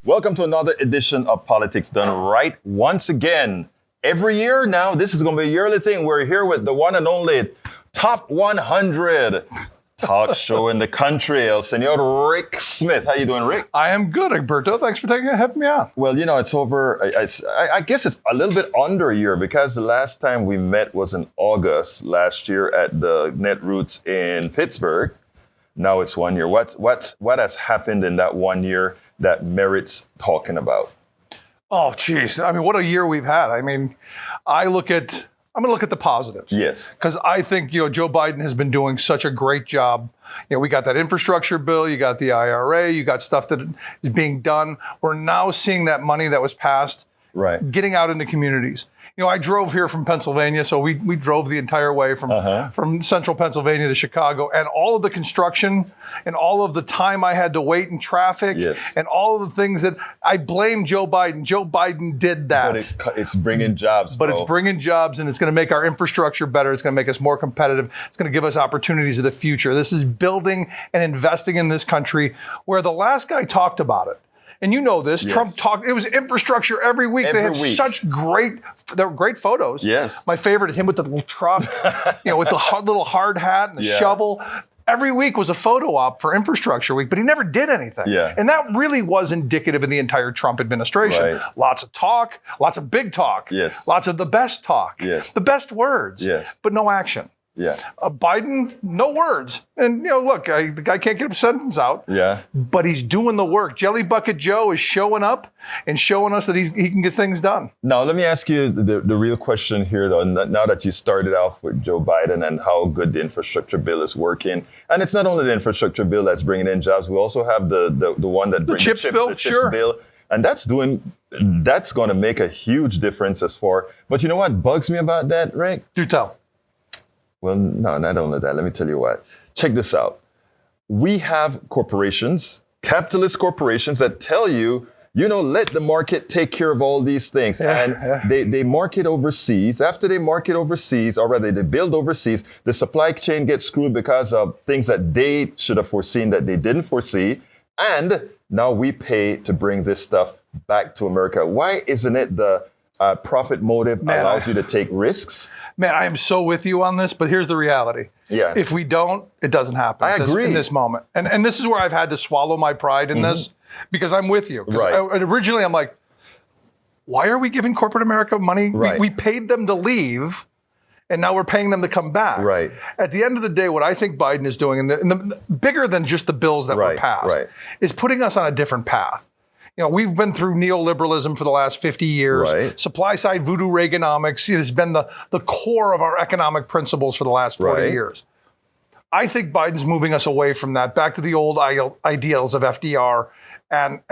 Welcome to another edition of Politics Done Right. Once again, every year now, this is going to be a yearly thing. We're here with the one and only Top 100 talk show in the country, El Senor Rick Smith. How you doing, Rick? I am good, Egberto. Thanks for having me on. Well, you know, it's over. I guess it's a little bit under a year because the last time we met was in August last year at the Netroots in Pittsburgh. Now it's 1 year. What has happened in that 1 year that merits talking about? Oh, geez. I mean, what a year we've had. I mean, I'm going to look at the positives. Yes. Because I think, Joe Biden has been doing such a great job. We got that infrastructure bill, you got the IRA, you got stuff that is being done. We're now seeing that money that was passed getting out into communities. I drove here from Pennsylvania, so we drove the entire way from central Pennsylvania to Chicago, and all of the construction and all of the time I had to wait in traffic and all of the things that I blame Joe Biden. Joe Biden did that. But it's bringing jobs, But it's bringing jobs, and it's going to make our infrastructure better. It's going to make us more competitive. It's going to give us opportunities of the future. This is building and investing in this country where the last guy talked about it. And you know this, Trump talked, it was infrastructure every week. They had such great photos. Yes. My favorite is him with the little truck, with the little hard hat and the shovel. Every week was a photo op for infrastructure week, but he never did anything. Yeah. And that really was indicative of the entire Trump administration. Right. Lots of talk, lots of big talk. Yes. Lots of the best talk. Yes. The best words. Yes. But no action. Yeah. Biden, no words. And, look, the guy can't get a sentence out. Yeah. But he's doing the work. Jelly Bucket Joe is showing up and showing us that he can get things done. Now, let me ask you the real question here, though. Now that you started off with Joe Biden and how good the infrastructure bill is working. And it's not only the infrastructure bill that's bringing in jobs. We also have the one that brings the chips bill. And that's going to make a huge difference but you know what bugs me about that, Rick? Do tell. Well, no, not only that. Let me tell you what. Check this out. We have corporations, capitalist corporations that tell you, let the market take care of all these things. They market overseas. After they market overseas, or rather they build overseas, the supply chain gets screwed because of things that they should have foreseen that they didn't foresee. And now we pay to bring this stuff back to America. Why isn't it the profit motive allows you to take risks? Man, I am so with you on this, but here's the reality. Yeah. If we don't, it doesn't happen. I agree. In this moment. And this is where I've had to swallow my pride in this, because I'm with you. Originally, I'm like, why are we giving corporate America money? Right. We paid them to leave, and now we're paying them to come back. Right. At the end of the day, what I think Biden is doing, and the bigger than just the bills that were passed, is putting us on a different path. We've been through neoliberalism for the last 50 years. Right. Supply side voodoo Reaganomics has been the core of our economic principles for the last 40 years. I think Biden's moving us away from that, back to the old ideals of FDR and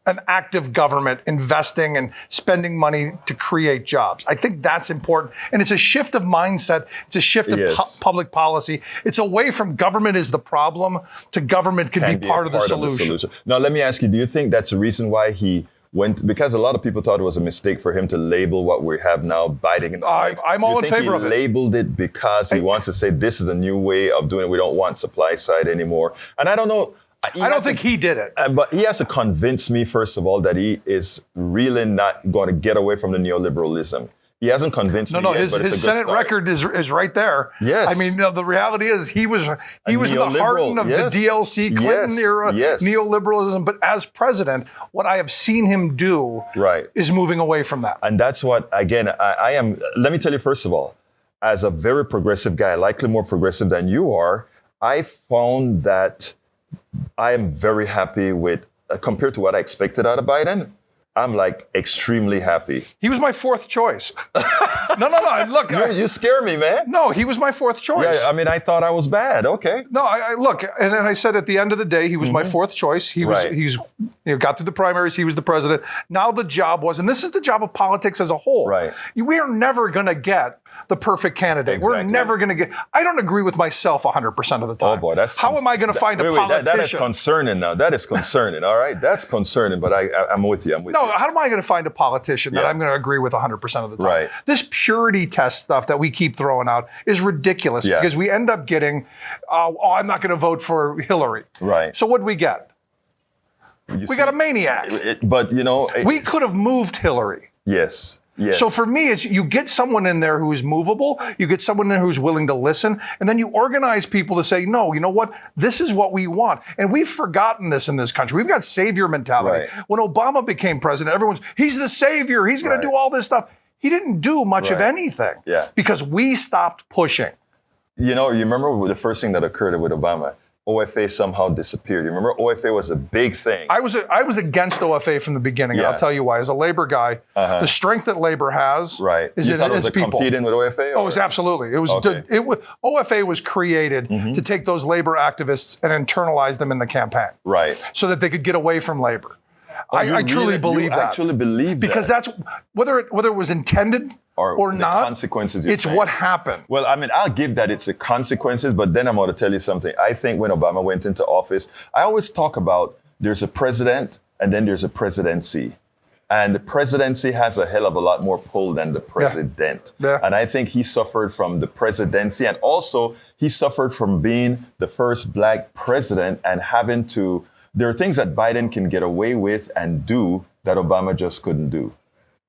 an active government investing and spending money to create jobs. I think that's important. And it's a shift of mindset. It's a shift of public policy. It's away from government is the problem to government can be part of the solution. Now, let me ask you, do you think that's the reason why he went, because a lot of people thought it was a mistake for him to label what we have now Biden? I'm all in favor of it. He labeled it because he wants to say this is a new way of doing it. We don't want supply side anymore. And I don't know. I don't think he did it. But he has to convince me, first of all, that he is really not going to get away from the neoliberalism. He hasn't convinced me yet, his Senate record is right there. Yes. I mean, the reality is he was the harden of the DLC Clinton era neoliberalism. But as president, what I have seen him do is moving away from that. And that's what, again, I am, let me tell you, first of all, as a very progressive guy, likely more progressive than you are, I found that I am very happy with, compared to what I expected out of Biden, I'm like extremely happy. He was my fourth choice. No. Look, you scare me, man. No, he was my fourth choice. Yeah, I mean, I thought I was bad. Okay. No, I look, and I said at the end of the day, he was my fourth choice. He's got through the primaries. He was the president. Now the job was, and this is the job of politics as a whole. Right. We are never going to get the perfect candidate. Exactly. We're never going to get. I don't agree with myself 100% of the time. Oh boy, how am I going to find a politician? That is concerning now. That is concerning. All right, that's concerning. But I'm with you. No, how am I going to find a politician that I'm going to agree with 100% of the time? Right. This purity test stuff that we keep throwing out is ridiculous because we end up getting, I'm not going to vote for Hillary. Right. So what do we get? We got a maniac. But we could have moved Hillary. Yes. Yes. So for me, it's you get someone in there who is movable, you get someone in there who's willing to listen, and then you organize people to say, no, you know what? This is what we want. And we've forgotten this in this country. We've got savior mentality. Right. When Obama became president, he's the savior. He's going to do all this stuff. He didn't do much of anything because we stopped pushing. You remember the first thing that occurred with Obama? OFA somehow disappeared. You remember OFA was a big thing. I was against OFA from the beginning, and I'll tell you why. As a labor guy, the strength that labor has is its people. Competing with OFA? Oh, it was absolutely. It was. OFA was created to take those labor activists and internalize them in the campaign, right? So that they could get away from labor. I truly believe that. Actually believe that because that's whether it was intended or not. Consequences. It's saying. What happened. Well, I mean, I'll give that it's the consequences, but then I'm going to tell you something. I think when Obama went into office, I always talk about there's a president and then there's a presidency. And the presidency has a hell of a lot more pull than the president. Yeah. And I think he suffered from the presidency. And also, he suffered from being the first black president and having to... There are things that Biden can get away with and do that Obama just couldn't do.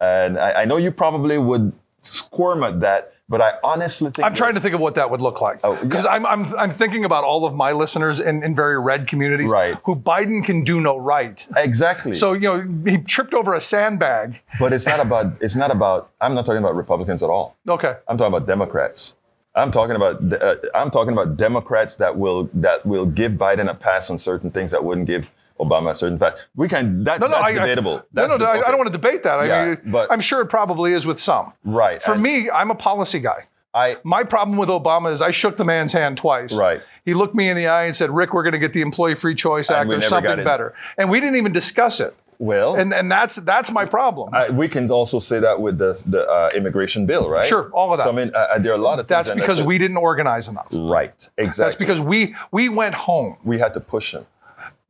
And I know you probably would squirm at that, but I honestly think... I'm trying to think of what that would look like. Because I'm thinking about all of my listeners in very red communities who Biden can do no right. Exactly. So, he tripped over a sandbag. But I'm not talking about Republicans at all. Okay. I'm talking about Democrats. I'm talking about Democrats that will give Biden a pass on certain things that wouldn't give Obama a certain pass. We can that's debatable. I don't want to debate that. I mean, but I'm sure it probably is with some. Right. For me, I'm a policy guy. My problem with Obama is I shook the man's hand twice. Right. He looked me in the eye and said, "Rick, we're going to get the Employee Free Choice Act. There's something better." And we didn't even discuss it. Well, and that's my problem. We can also say that with the immigration bill, right? Sure, all of that. So I mean, there are a lot of things. That's because we didn't organize enough. Right, exactly. That's because we went home. We had to push him.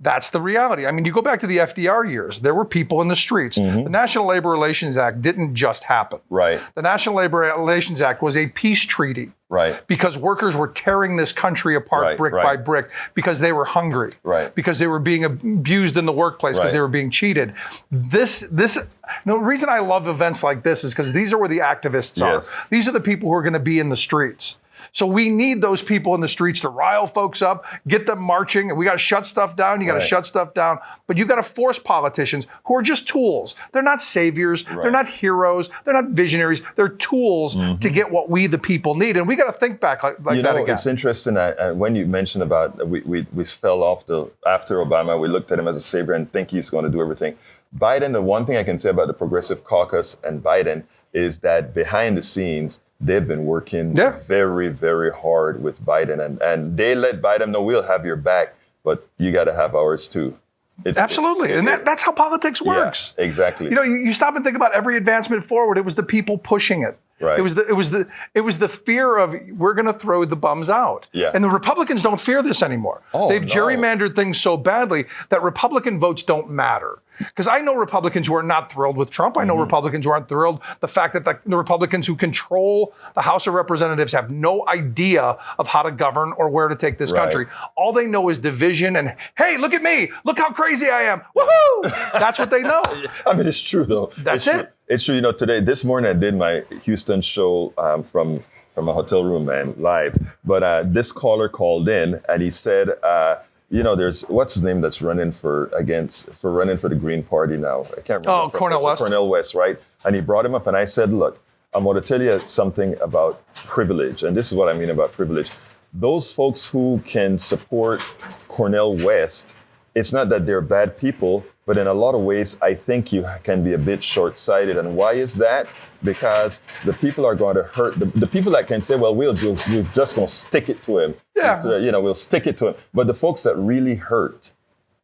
That's the reality. I mean, you go back to the FDR years, there were people in the streets. The National Labor Relations Act didn't just happen. Right. The National Labor Relations Act was a peace treaty. Right. Because workers were tearing this country apart brick by brick because they were hungry. Right. Because they were being abused in the workplace because they were being cheated. The reason I love events like this is because these are where the activists are. These are the people who are going to be in the streets. So we need those people in the streets to rile folks up, get them marching. We got to shut stuff down. You got to shut stuff down. But you got to force politicians who are just tools. They're not saviors. They're not heroes. They're not visionaries. They're tools to get what we, the people, need. And we got to think back like that again. It's interesting that when you mentioned about we fell off after Obama, we looked at him as a savior and think he's going to do everything. Biden, the one thing I can say about the Progressive Caucus and Biden is that behind the scenes, they've been working very, very hard with Biden. And they let Biden know we'll have your back, but you got to have ours too. Absolutely. And that's how politics works. Yeah, exactly. You stop and think about every advancement forward. It was the people pushing it. Right. It was the fear of we're going to throw the bums out. Yeah. And the Republicans don't fear this anymore. They've gerrymandered things so badly that Republican votes don't matter. Because I know Republicans who are not thrilled with Trump. I know Republicans who aren't thrilled the fact that the Republicans who control the House of Representatives have no idea of how to govern or where to take this country. All they know is division and, hey, look at me. Look how crazy I am. Woohoo! That's what they know. I mean, it's true, though. That's it. It's true. This morning I did my Houston show from a hotel room and live. But this caller called in and he said, there's what's his name that's running for the Green Party now. I can't remember. Oh, Cornel West. Cornel West, right? And he brought him up and I said, look, I'm going to tell you something about privilege. And this is what I mean about privilege. Those folks who can support Cornel West, it's not that they're bad people, but in a lot of ways, I think you can be a bit short-sighted. And why is that? Because the people are going to hurt. The people that can say, well, we're just going to stick it to him. Yeah. We'll stick it to him. But the folks that really hurt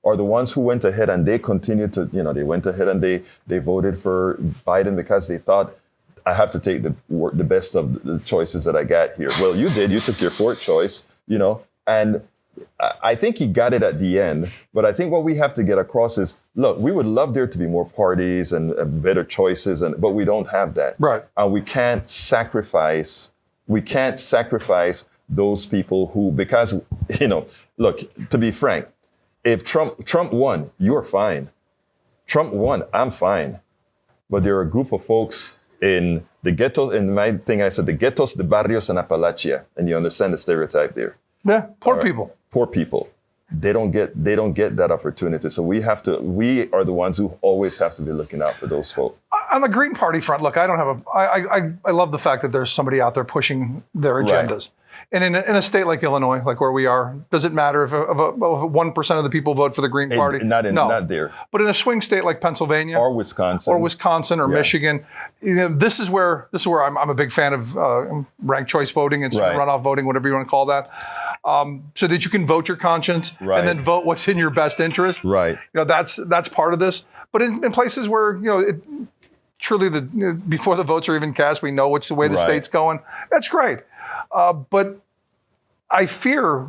are the ones who went ahead and they continued to, they went ahead and they voted for Biden because they thought, I have to take the best of the choices that I got here. Well, you did. You took your fourth choice, and I think he got it at the end, but I think what we have to get across is, look, we would love there to be more parties and better choices, but we don't have that. Right. And we can't sacrifice those people who, because, look, to be frank, if Trump won, you're fine. Trump won, I'm fine. But there are a group of folks in the ghettos, in my thing I said, the ghettos, the barrios, and Appalachia. And you understand the stereotype there. Yeah, poor people. Poor people. They don't get that opportunity. So we are the ones who always have to be looking out for those folks. On the Green Party front, look, I love the fact that there's somebody out there pushing their agendas. Right. And in a state like Illinois, like where we are, does it matter if 1% of the people vote for the Green Party? Not there. But in a swing state like Pennsylvania or Wisconsin or Michigan, this is where I'm a big fan of ranked choice voting, instant runoff voting, whatever you want to call that, so that you can vote your conscience and then vote what's in your best interest. Right. That's part of this. But in places where truly before the votes are even cast, we know which the way the state's going. That's great. But I fear,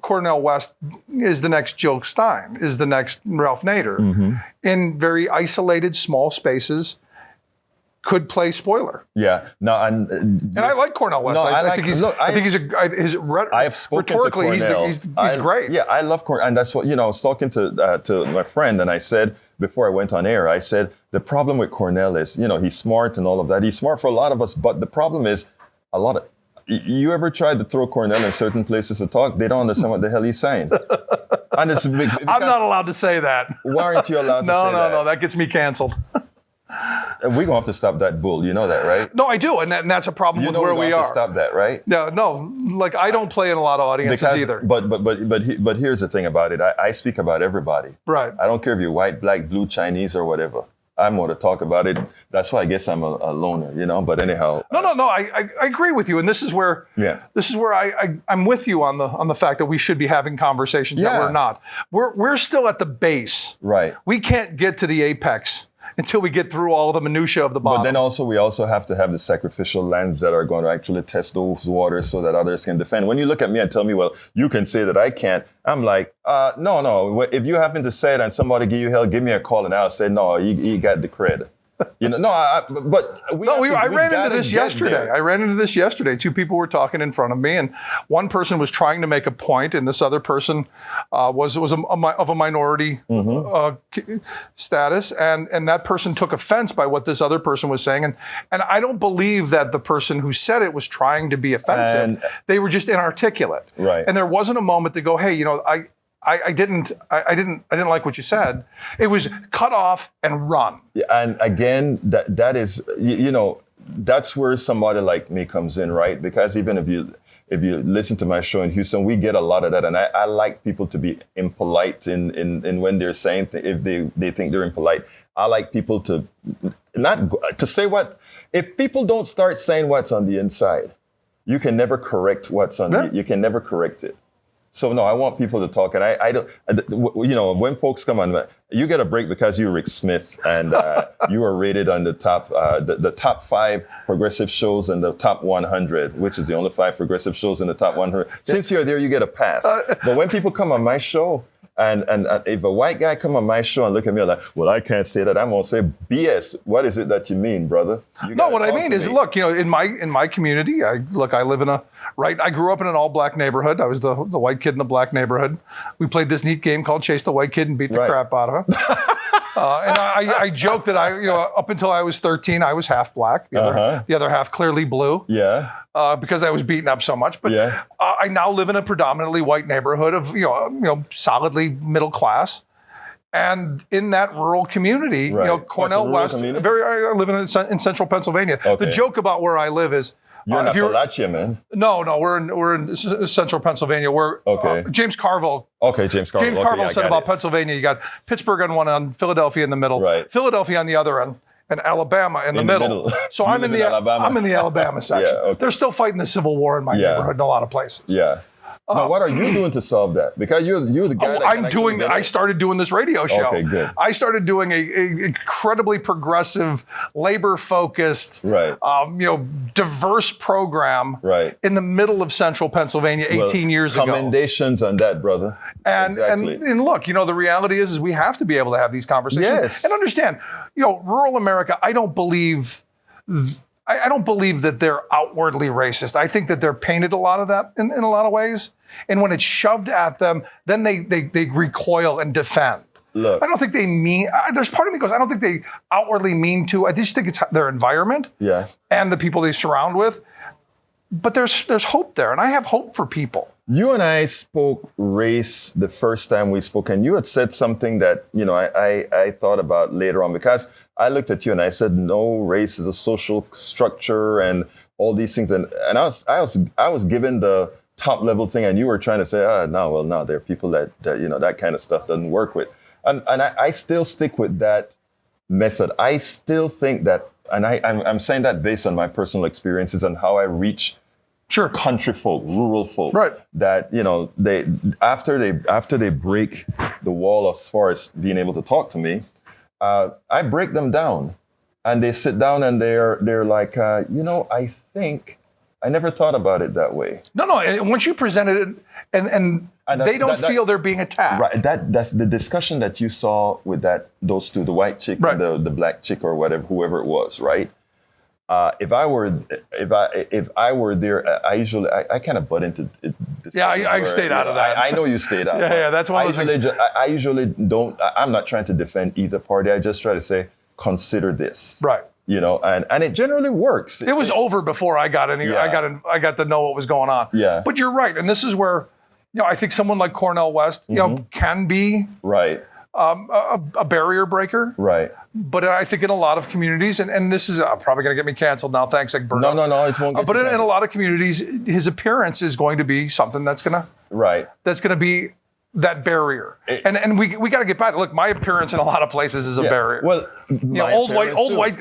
Cornel West is the next Jill Stein, is the next Ralph Nader, in very isolated, small spaces, could play spoiler. Yeah. No, and I like Cornel West. I think I have spoken to Cornel. He's great. Yeah, I love Cornel, and that's what I was talking to my friend, and I said before I went on air, I said the problem with Cornel is, he's smart and all of that. He's smart for a lot of us, but the problem is you ever tried to throw Cornel in certain places to talk? They don't understand what the hell he's saying. And it's big. I'm not allowed to say that. Why aren't you allowed to say that? No, that gets me canceled. We're going to have to stop that bull. You know that, right? No, I do. And that's a problem with where we are. Have to stop that, right? No. Like, I don't play in a lot of audiences either. But here's the thing about it. I speak about everybody. Right. I don't care if you're white, black, blue, Chinese, or whatever. I'm going to talk about it. That's why I guess I'm a loner, But anyhow. No. I agree with you, and this is where I'm with you on the fact that we should be having conversations that we're not. We're still at the base. Right. We can't get to the apex until we get through all the minutia of the bottom. But then we also have to have the sacrificial lambs that are going to actually test those waters so that others can defend. When you look at me and tell me, well, you can say that I can't, I'm like, no. If you happen to say it and somebody give you hell, give me a call and I'll say, no, you got the cred. I ran into this yesterday. Two people were talking in front of me, and one person was trying to make a point, and this other person was of a minority status, and that person took offense by what this other person was saying, and I don't believe that the person who said it was trying to be offensive. They were just inarticulate, right? And there wasn't a moment to go, hey, I didn't like what you said. It was cut off and run. Yeah, and again, that is, that's where somebody like me comes in, right? Because even if you listen to my show in Houston, we get a lot of that, and I like people to be impolite in when they're saying if they think they're impolite. I like people to say if people don't start saying what's on the inside, you can never correct what's on you can never correct it. So no, I want people to talk, and I don't. When folks come on, you get a break because you're Rick Smith, and you are rated on the top, the top 5 progressive shows in the top 100, which is the only 5 progressive shows in the top 100. Since you're there, you get a pass. But when people come on my show, and if a white guy come on my show and look at me like, well, I can't say that, I'm gonna say, BS. What is it that you mean, brother? What I mean is, look, in my community, I live in I grew up in an all-black neighborhood. I was the white kid in the black neighborhood. We played this neat game called Chase the White Kid and beat the crap out of him. And I joke that up until I was 13, I was half black. The other half clearly blue. Yeah. Because I was beaten up so much. But I now live in a predominantly white neighborhood of solidly middle class. And in that rural community, Cornel West, I live in central Pennsylvania. Okay. The joke about where I live is, you're in Appalachia, man. No, we're in central Pennsylvania. James Carville. Okay, James Carville. James Carville said about Pennsylvania, you got Pittsburgh on one end, Philadelphia in the middle, Philadelphia on the other end, and Alabama in the middle. So I'm in the Alabama section. Yeah, okay. They're still fighting the Civil War in my neighborhood in a lot of places. Yeah. Now, what are you doing to solve that? Because you're the guy I started doing this radio show. Okay, good. I started doing a incredibly progressive, labor-focused, diverse program in the middle of central Pennsylvania 18 years ago. Commendations on that, brother. And look, the reality is we have to be able to have these conversations. Yes. And understand, rural America, I don't believe I don't believe that they're outwardly racist. I think that they're painted a lot of that in a lot of ways. And when it's shoved at them, then they recoil and defend. Look, I don't think they mean, there's part of me goes, I don't think they outwardly mean to. I just think it's their environment and the people they surround with. But there's hope there, and I have hope for people. You and I spoke race the first time we spoke, and you had said something that, I thought about later on, because I looked at you and I said, no, race is a social structure and all these things. And I was given the top level thing, and you were trying to say, no, there are people that that kind of stuff doesn't work with. And I still stick with that method. I still think that, and I'm saying that based on my personal experiences and how I reach country folk, rural folk, right? That they after they break the wall as far as being able to talk to me, I break them down, and they sit down and they're like, I think I never thought about it that way. No. Once you presented it, and they don't feel they're being attacked. Right. That's the discussion that you saw with those two, the white chick and the black chick or whatever, whoever it was, right? If I were there, I kind of butt into it. Yeah, I stayed out of that. I know you stayed out. Yeah, that's one of those things. I usually don't. I'm not trying to defend either party. I just try to say, consider this. Right. And it generally works. It was over before I got any. Yeah. I got to know what was going on. Yeah. But you're right, and this is where, I think someone like Cornel West, can be right. A barrier breaker. Right. But I think in a lot of communities, and this is probably going to get me canceled now. Thanks, Egberto. No, it won't. But in a lot of communities, his appearance is going to be something that's going to be that barrier. And we got to get back. Look, my appearance in a lot of places is a barrier. Well,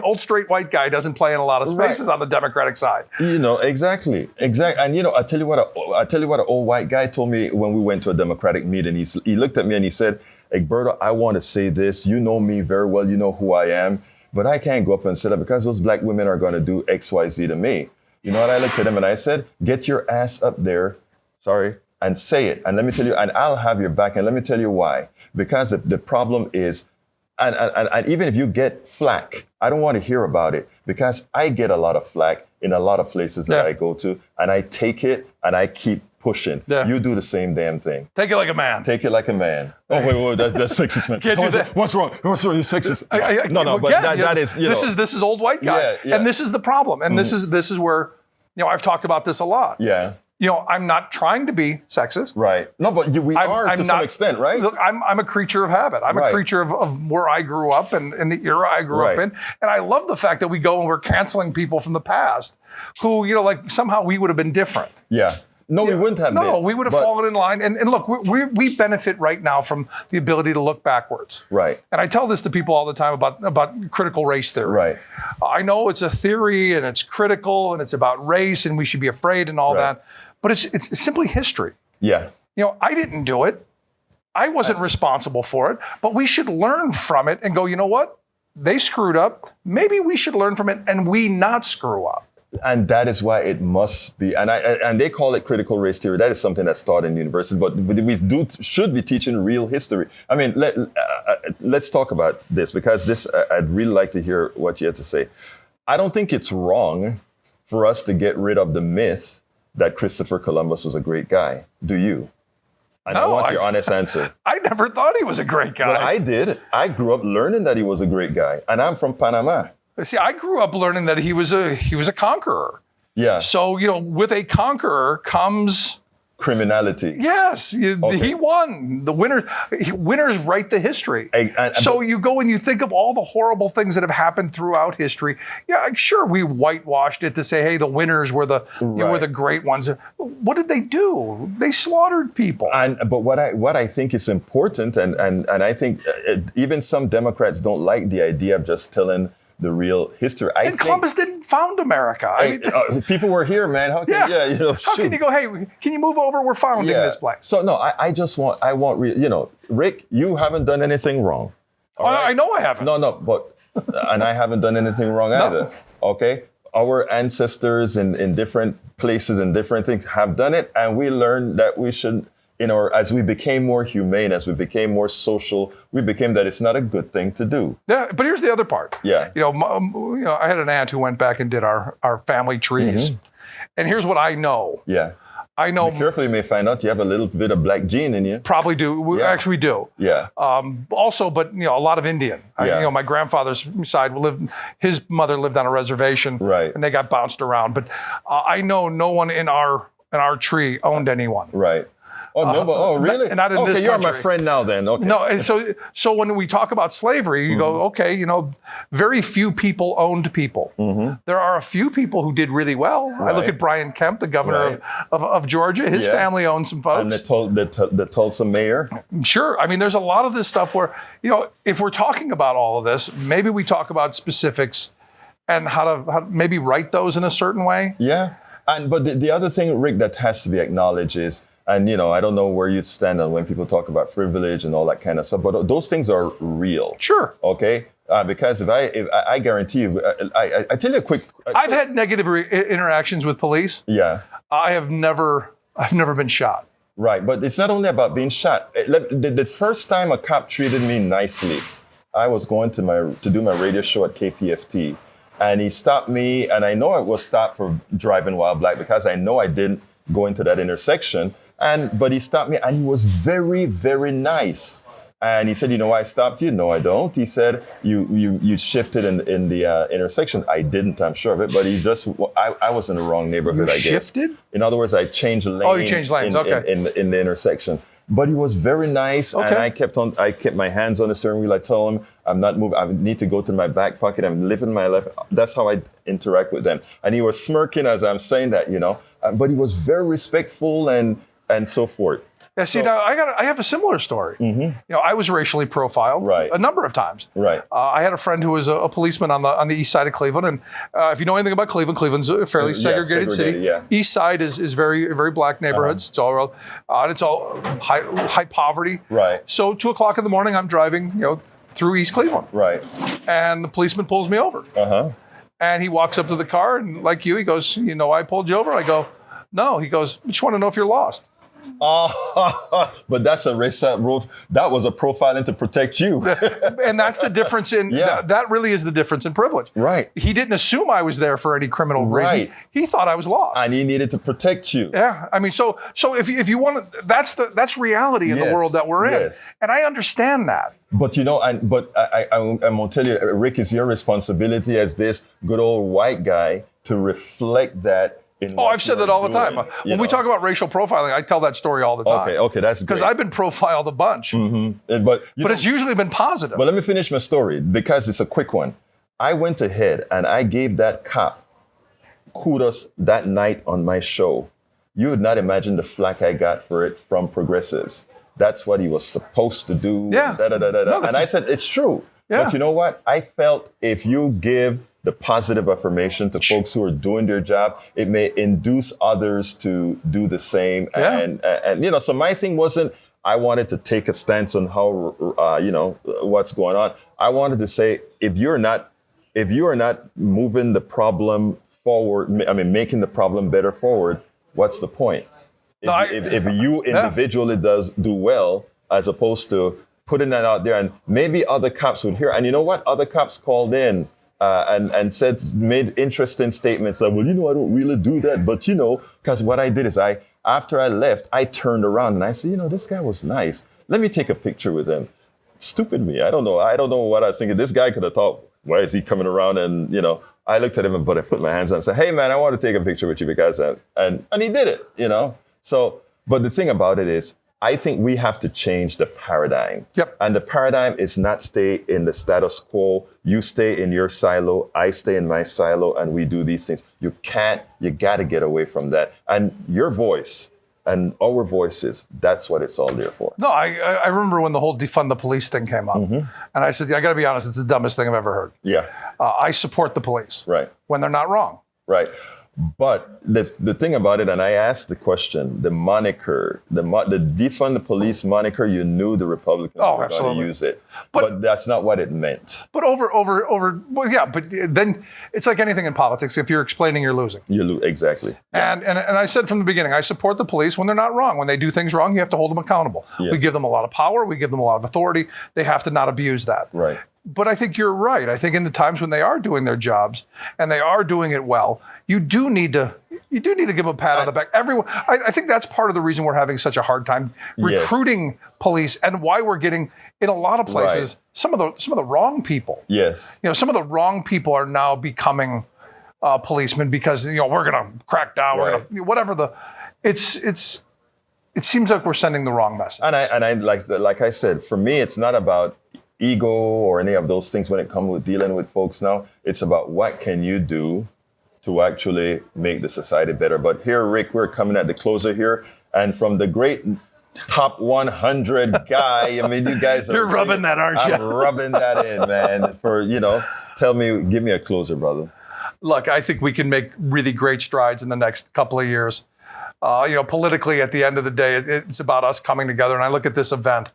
old straight white guy doesn't play in a lot of spaces on the Democratic side. Exactly. And I tell you what an old white guy told me when we went to a Democratic meeting. He looked at me and he said, Egberto, I want to say this. You know me very well. You know who I am. But I can't go up and say that because those black women are going to do X, Y, Z to me. You know what? I looked at him and I said, get your ass up there. And say it. And let me tell you, and I'll have your back. And let me tell you why. Because the problem is, and even if you get flack, I don't want to hear about it, because I get a lot of flack in a lot of places that I go to, and I take it and I keep pushing. Yeah. You do the same damn thing. Take it like a man. Take it like a man. Oh, wait, that's sexist, man. Can't do that. What's wrong? You're sexist. That is, This is old white guy. Yeah. And this is the problem. And this is where, I've talked about this a lot. Yeah. I'm not trying to be sexist. Right. No, but we are to some extent, right? Look, I'm a creature of habit. I'm a creature of where I grew up and the era I grew up in. And I love the fact that we go and we're canceling people from the past who, like somehow we would have been different. Yeah. No, we wouldn't have been. No, we would have fallen in line. And look, we benefit right now from the ability to look backwards. Right. And I tell this to people all the time about critical race theory. Right. I know it's a theory and it's critical and it's about race and we should be afraid and all that. But it's simply history. Yeah. I didn't do it. I wasn't responsible for it. But we should learn from it and go, you know what? They screwed up. Maybe we should learn from it and we not screw up. And that is why it must be. And they call it critical race theory. That is something that's taught in university. But we should be teaching real history. I mean, let's talk about this, because I'd really like to hear what you have to say. I don't think it's wrong for us to get rid of the myth that Christopher Columbus was a great guy. Do you? I want your honest answer. I never thought he was a great guy. Well, I did. I grew up learning that he was a great guy. And I'm from Panama. See, I grew up learning that he was a conqueror. Yeah. So, with a conqueror comes criminality. Yes, he won. The winners write the history. So you go and you think of all the horrible things that have happened throughout history. Yeah, sure, we whitewashed it to say, hey, the winners were the were the great ones. What did they do? They slaughtered people. But what I think is important, and I think even some Democrats don't like the idea of just telling the real history. Columbus didn't found America. People were here, man. How can you go, hey, can you move over? We're founding this place. So no, Rick, you haven't done anything wrong. I know I haven't. But and I haven't done anything wrong either. Okay? Our ancestors in different places and different things have done it, and we learned that we should as we became more humane, as we became more social, we became that it's not a good thing to do. Yeah, but here's the other part. Yeah. I had an aunt who went back and did our family trees. And here's what I know. Yeah. I know. Be careful, you may find out you have a little bit of black gene in you. Probably do. We actually do. Yeah. Also, but a lot of Indian. My grandfather's side his mother lived on a reservation. Right. And they got bounced around. But I know no one in our tree owned anyone. Right. Oh, really? Not in this you're country. my friend now then. Okay. No, and so when we talk about slavery, you go, okay, very few people owned people. There are a few people who did really well. Right. I look at Brian Kemp, the governor of Georgia. His family owned some folks. And the Tulsa mayor. Sure. I mean, there's a lot of this stuff where, if we're talking about all of this, maybe we talk about specifics and how to maybe write those in a certain way. Yeah. But the other thing, Rick, that has to be acknowledged is, and I don't know where you stand on when people talk about privilege and all that kind of stuff, but those things are real. Sure. Okay. Because if I guarantee you, I tell you a quick. I've had negative interactions with police. Yeah. I've never been shot. Right, but it's not only about being shot. The first time a cop treated me nicely, I was going to do my radio show at KPFT, and he stopped me, and I know I was stopped for driving while black because I know I didn't go into that intersection. But he stopped me, and he was very, very nice. And he said, "You know why I stopped you?" "No, I don't." He said, "You shifted in the intersection." I didn't, I'm sure of it. But I was in the wrong neighborhood. I guess. Shifted? In other words, I changed lane. Oh, you changed lanes. Okay. In the intersection. But he was very nice, and I kept my hands on the steering wheel. I told him, "I'm not moving. I need to go to my back pocket. I'm living my life." That's how I interact with them. And he was smirking as I'm saying that, But he was very respectful and so forth. Yeah, see, now I have a similar story. I was racially profiled a number of times. Right. I had a friend who was a policeman on the east side of Cleveland, and if you know anything about Cleveland, Cleveland's a fairly segregated city. Yeah. East side is very, very black neighborhoods. It's all high poverty. Right. So 2:00 in the morning, I'm driving through East Cleveland. Right. And the policeman pulls me over. And he walks up to the car, and like you, he goes, "I pulled you over?" I go, "No." He goes, "I just want to know if you're lost." But that's a racial rule. That was a profiling to protect you. And that's the difference that really is the difference in privilege. Right. He didn't assume I was there for any criminal reason. He thought I was lost. And he needed to protect you. Yeah. I mean, so if you want to, that's reality in the world that we're in. Yes. And I understand that. But I'm gonna tell you, Rick, it's your responsibility as this good old white guy to reflect that. I've said that all the time. When we talk about racial profiling, I tell that story all the time. Okay, that's great. Because I've been profiled a bunch. But it's usually been positive. But let me finish my story because it's a quick one. I went ahead and I gave that cop kudos that night on my show. You would not imagine the flack I got for it from progressives. That's what he was supposed to do. Yeah. And I said, it's true. Yeah. But you know what? I felt if you give the positive affirmation to folks who are doing their job, it may induce others to do the same. And so my thing wasn't, I wanted to take a stance on how, what's going on. I wanted to say, if you are not moving the problem forward, making the problem better forward, what's the point? If you individually do well, as opposed to putting that out there, and maybe other cops would hear. And you know what? Other cops called in and made interesting statements like, well, I don't really do that. But, because what I did is after I left, I turned around and I said, this guy was nice. Let me take a picture with him. Stupid me. I don't know what I was thinking. This guy could have thought, why is he coming around? And, I looked at him, but I put my hands on and said, hey, man, I want to take a picture with you because, and he did it, So, but the thing about it is, I think we have to change the paradigm. Yep. And the paradigm is not stay in the status quo. You stay in your silo, I stay in my silo, and we do these things. You got to get away from that. And your voice and our voices, that's what it's all there for. No, I remember when the whole defund the police thing came up. And I said, I got to be honest, it's the dumbest thing I've ever heard. Yeah. I support the police. Right. When they're not wrong. Right. But the thing about it, and I asked the question, the moniker, the defund the police moniker, you knew the Republicans were going to use it. But that's not what it meant. But well, yeah, but then it's like anything in politics. If you're explaining, you're losing. You lose, exactly. Yeah. And I said from the beginning, I support the police when they're not wrong. When they do things wrong, you have to hold them accountable. Yes. We give them a lot of power. We give them a lot of authority. They have to not abuse that. Right. But I think you're right. I think in the times when they are doing their jobs and they are doing it well, you do need to give them a pat on the back. Everyone, I think that's part of the reason we're having such a hard time recruiting police, and why we're getting, in a lot of places, some of the wrong people. Yes. Some of the wrong people are now becoming policemen because we're going to crack down. We're going to whatever it seems like we're sending the wrong message. And I like I said, for me, it's not about ego or any of those things when it comes with dealing with folks now. It's about what can you do to actually make the society better. But here, Rick, we're coming at the closer here. And from the great top 100 guy, I mean, you guys are... You're rubbing that, aren't you? I'm rubbing that in, man. Give me a closer, brother. Look, I think we can make really great strides in the next couple of years. Politically, at the end of the day, it's about us coming together. And I look at this event.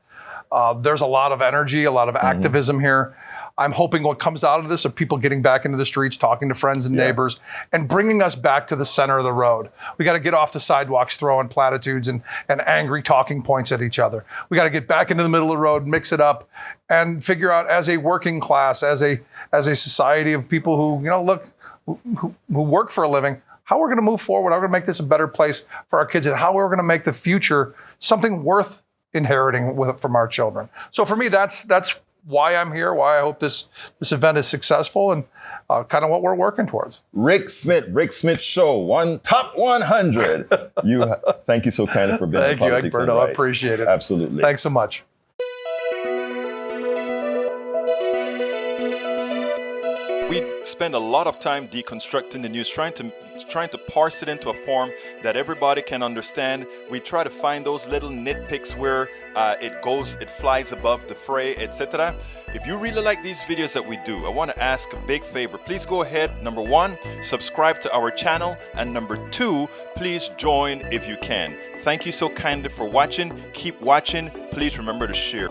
There's a lot of energy, a lot of activism here. I'm hoping what comes out of this are people getting back into the streets, talking to friends and neighbors, and bringing us back to the center of the road. We got to get off the sidewalks throwing platitudes and angry talking points at each other. We got to get back into the middle of the road, mix it up, and figure out as a working class, as a society of people who work for a living, how we're going to move forward, how we're going to make this a better place for our kids, and how we're going to make the future something worth inheriting from our children. So for me, that's why I'm here, why I hope this event is successful, and kind of what we're working towards. Rick Smith Show, top 100. Thank you so kindly for being on Politics. Thank you, Egberto. I appreciate it. Absolutely. Thanks so much. We spend a lot of time deconstructing the news, trying to parse it into a form that everybody can understand. We try to find those little nitpicks where it flies above the fray, etc. If you really like these videos that we do, I want to ask a big favor. Please go ahead, number 1, subscribe to our channel, and number 2, please join if you can. Thank you so kindly for watching. Keep watching. Please remember to share.